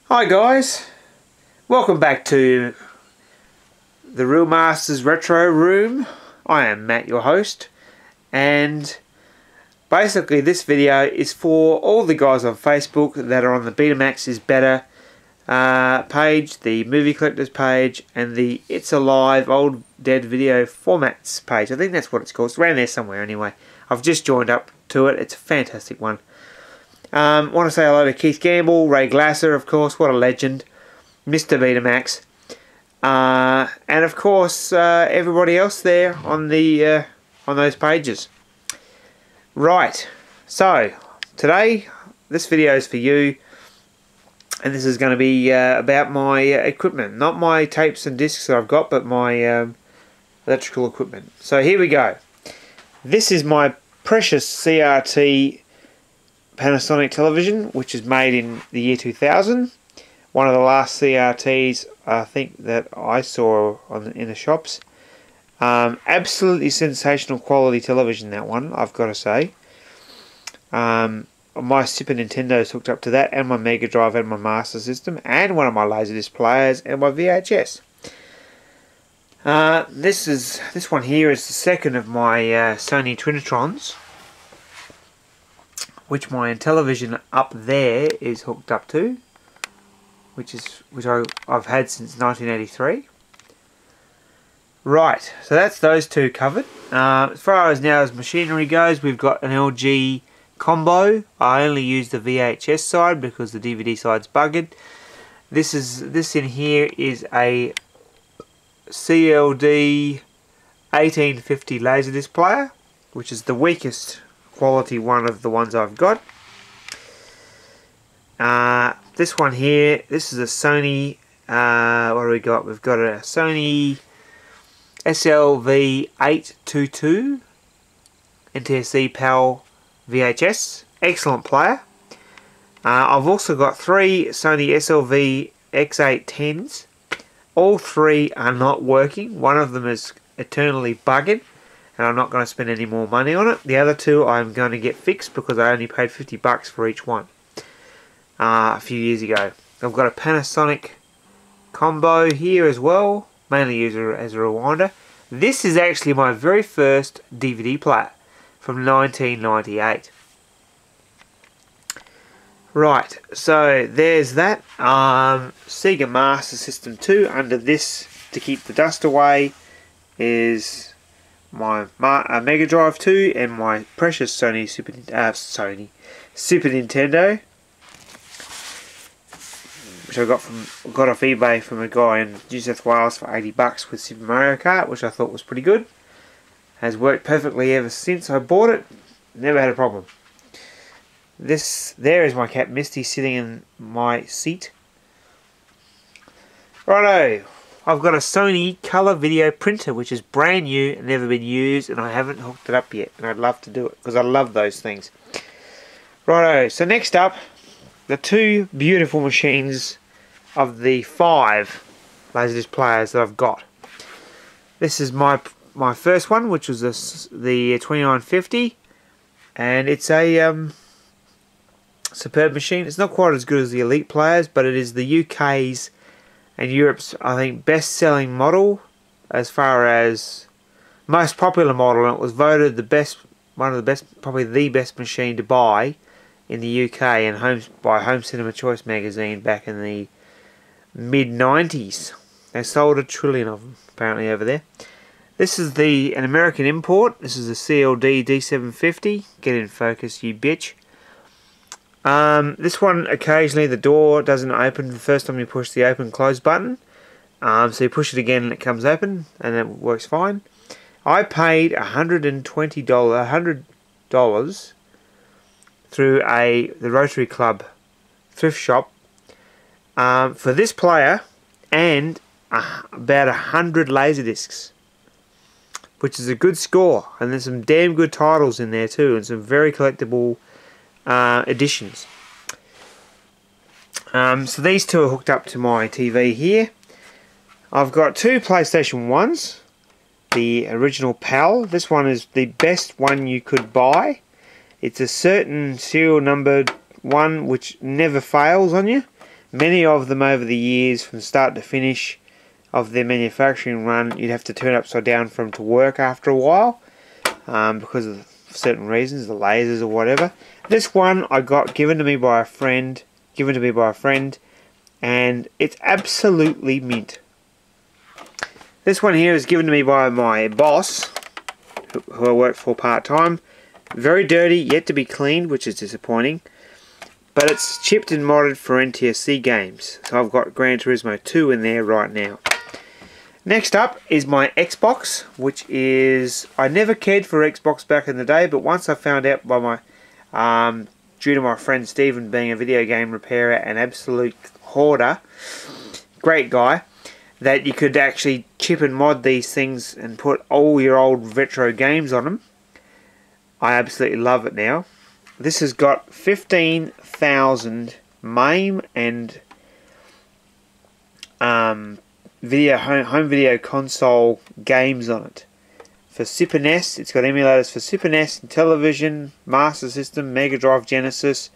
Hi guys, welcome back to the Reelmasters Retro Room. I am Matt, your host, and basically this video is for all the guys on Facebook that are on the Betamax is Better page, the Movie Collectors page, and the It's Alive Old Dead Video Formats page. I think that's what it's called. It's around there somewhere anyway. I've just joined up to it. It's a fantastic one. Want to say hello to Keith Gamble, Ray Glasser, of course, what a legend, Mr. Betamax, and of course everybody else there on the on those pages. Right, so today this video is for you, and this is going to be about my equipment, not my tapes and discs that I've got, but my electrical equipment. So here we go. This is my precious CRT Panasonic television, which is made in the year 2000. One of the last CRTs I think that I saw in the shops. Absolutely sensational quality television, that one, I've got to say. My Super Nintendo is hooked up to that, and my Mega Drive, and my Master System, and one of my Laserdisc players, and my VHS. This one here is the second of my Sony Twinitrons, which my television up there is hooked up to, which I've had since 1983. Right, so that's those two covered. As far as now as machinery goes, we've got an LG combo. I only use the VHS side because the DVD side's buggered. This in here is a CLD 1850 Laserdisc player, which is the weakest quality one of the ones I've got. This one here, this is a Sony, what do we got? We've got a Sony SLV822 NTSC PAL VHS, excellent player. I've also got three Sony SLV X810s. All three are not working. One of them is eternally buggered, and I'm not going to spend any more money on it. The other two I'm going to get fixed because I only paid $50 for each one a few years ago. I've got a Panasonic combo here as well, mainly used as a rewinder. This is actually my very first DVD player from 1998. Right, so there's that. Sega Master System 2 under this to keep the dust away is my Mega Drive 2 and my precious Sony Super Nintendo, which I got off eBay from a guy in New South Wales for $80 with Super Mario Kart, which I thought was pretty good. Has worked perfectly ever since I bought it. Never had a problem. There is my cat Misty sitting in my seat. Righto. I've got a Sony color video printer, which is brand new and never been used, and I haven't hooked it up yet, and I'd love to do it because I love those things. Righto, so next up, the two beautiful machines of the 5 Laserdisc players that I've got. This is my first one, which was the 2950, and it's a superb machine. It's not quite as good as the Elite players, but it is the UK's and Europe's, I think, best-selling model, as far as most popular model, and it was voted the best, one of the best, probably the best machine to buy in the UK and by Home Cinema Choice magazine back in the mid-90s. They sold 1 trillion of them apparently over there. This is an American import. This is a CLD D750. Get in focus, you bitch. This one, occasionally the door doesn't open the first time you push the open close button. So you push it again and it comes open, and it works fine. I paid $100 through the Rotary Club thrift shop for this player and about 100 Laserdiscs, which is a good score, and there's some damn good titles in there too, and some very collectible editions. So these two are hooked up to my TV here. I've got two PlayStation 1s, the original PAL. This one is the best one you could buy. It's a certain serial numbered one which never fails on you, Many of them over the years, from start to finish of their manufacturing run, you'd have to turn upside down for them to work after a while, because of certain reasons, the lasers or whatever. This one I got given to me by a friend, and it's absolutely mint. This one here is given to me by my boss, who I work for part-time. Very dirty, yet to be cleaned, which is disappointing. But it's chipped and modded for NTSC games. So I've got Gran Turismo 2 in there right now. Next up is my Xbox, which is... I never cared for Xbox back in the day, but once I found out by my... due to my friend Stephen being a video game repairer and absolute hoarder, great guy, that you could actually chip and mod these things and put all your old retro games on them. I absolutely love it now. This has got 15,000 MAME and home video console games on it. For Super NES, it's got emulators for Super NES, and Television, Master System, Mega Drive, Genesis,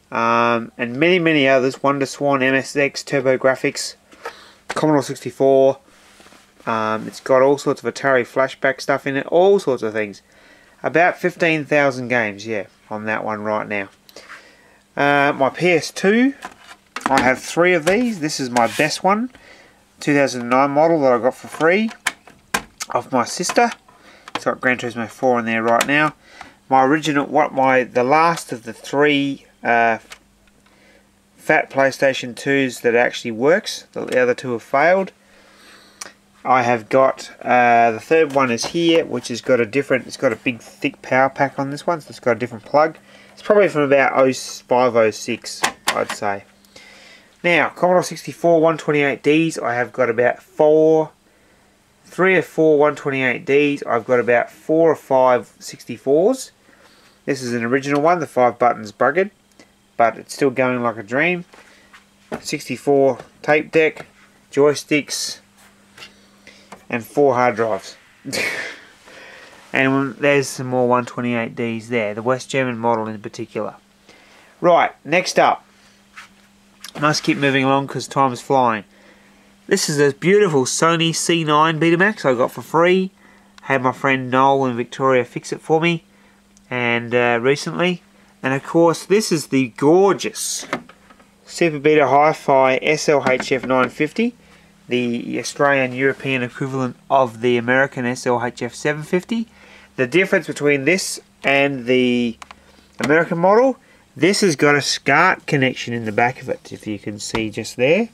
and many others. WonderSwan, MSX, TurboGrafx, Commodore 64. It's got all sorts of Atari flashback stuff in it, all sorts of things. About 15,000 games, yeah, on that one right now. My PS2, I have 3 of these. This is my best one, 2009 model that I got for free of my sister. It's got Gran Turismo 4 in there right now. My original, the last of the 3 fat PlayStation 2s that actually works. The other 2 have failed. I have got the third one is here, which has got a different. It's got a big thick power pack on this one, so it's got a different plug. It's probably from about 05, 06, I'd say. Now, Commodore 64 128Ds. I have got about 3 or 4 128Ds. I've got about 4 or 5 64s. This is an original one. The 5 buttons buggered, but it's still going like a dream. 64 tape deck, joysticks, and 4 hard drives. And there's some more 128Ds there, the West German model in particular. Right, next up. Must keep moving along because time is flying. This is a beautiful Sony C9 Betamax I got for free. Had my friend Noel in Victoria fix it for me, and recently. And of course, this is the gorgeous Super Beta Hi-Fi SLHF 950. The Australian European equivalent of the American SLHF 750. The difference between this and the American model, this has got a SCART connection in the back of it, if you can see just there.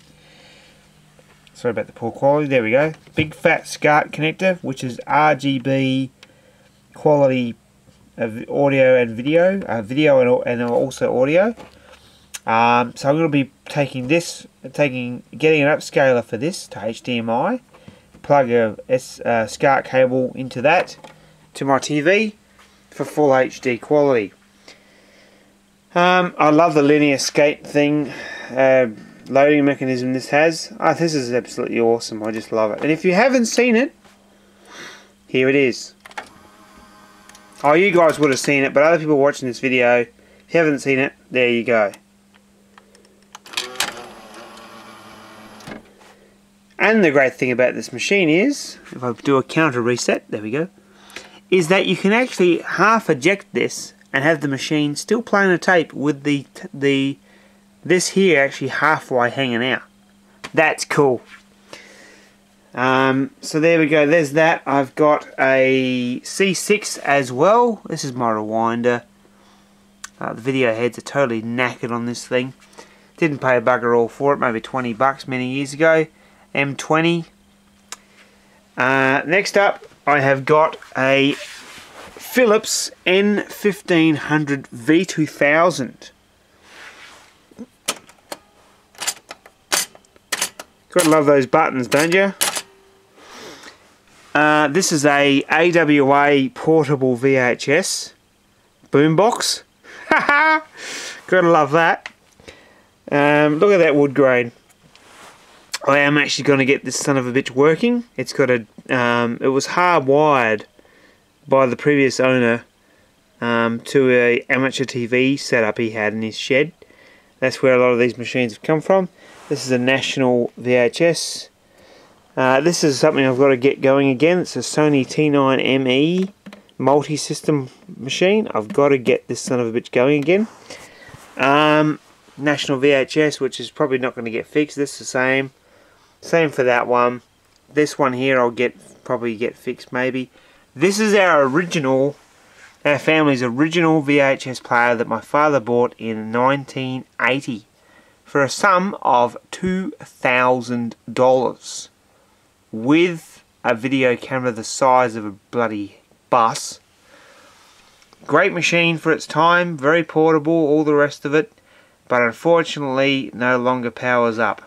Sorry about the poor quality, there we go. Big fat SCART connector, which is RGB quality of audio and video, and also audio. So I'm going to be taking this, getting an upscaler for this to HDMI, plug a SCART cable into that to my TV for full HD quality. I love the linear skate thing, loading mechanism this has. This is absolutely awesome. I just love it. And if you haven't seen it, here it is. Oh, you guys would have seen it, but other people watching this video, if you haven't seen it, there you go. And the great thing about this machine is, if I do a counter reset, there we go, is that you can actually half eject this and have the machine still playing a tape with this here actually halfway hanging out. That's cool. So there we go, there's that. I've got a C6 as well. This is my rewinder. The video heads are totally knackered on this thing. Didn't pay a bugger all for it, maybe 20 bucks many years ago. M20. Next up, I have got a Philips N1500 V2000. Gotta love those buttons, don't you? This is a AWA portable VHS boombox. Gotta love that. Look at that wood grain. I am actually going to get this son of a bitch working. It's got a, it was hardwired by the previous owner to a amateur TV setup he had in his shed. That's where a lot of these machines have come from. This is a National VHS. This is something I've got to get going again. It's a Sony T9ME multi-system machine. I've got to get this son of a bitch going again. National VHS, which is probably not going to get fixed. This is the same. Same for that one. This one here I'll probably get fixed maybe. This is our family's original VHS player that my father bought in 1980 for a sum of $2,000 with a video camera the size of a bloody bus. Great machine for its time, very portable, all the rest of it, but unfortunately no longer powers up,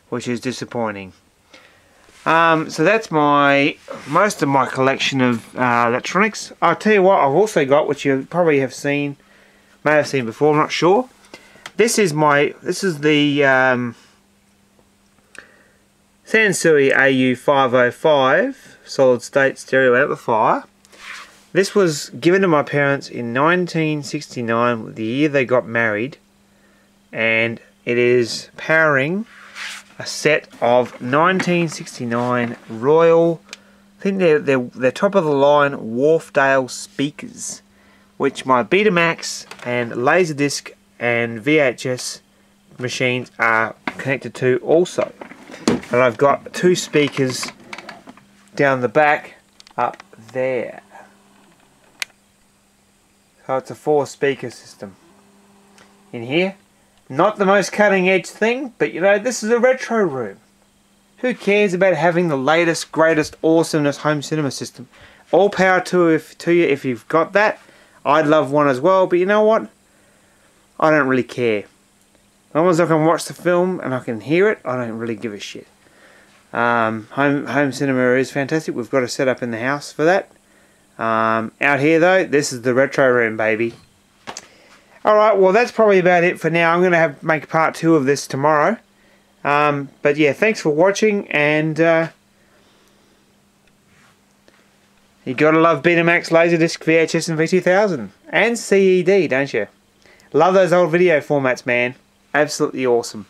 which is disappointing. So that's most of my collection of electronics. I'll tell you what I've also got, which you probably may have seen before, I'm not sure. This is the Sansui AU505 solid state stereo amplifier. This was given to my parents in 1969, the year they got married, and it is powering a set of 1969 Royal, I think they're top of the line Wharfedale speakers, which my Betamax and Laserdisc and VHS machines are connected to also. And I've got 2 speakers down the back up there. So it's a 4-speaker system in here. Not the most cutting edge thing, but you know, this is a retro room. Who cares about having the latest, greatest, awesomeness home cinema system? All power to you if you've got that. I'd love one as well, but you know what? I don't really care. As long as I can watch the film and I can hear it, I don't really give a shit. Home cinema is fantastic. We've got a setup in the house for that. Out here though, this is the retro room, baby. Alright, well that's probably about it for now. I'm going to make part 2 of this tomorrow. But yeah, thanks for watching, and you gotta love Betamax, Laserdisc, VHS and V2000. And CED, don't you? Love those old video formats, man. Absolutely awesome.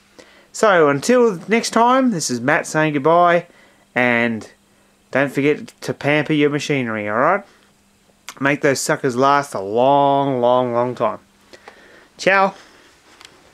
So, until next time, this is Matt saying goodbye, and don't forget to pamper your machinery, alright? Make those suckers last a long, long, long time. Ciao.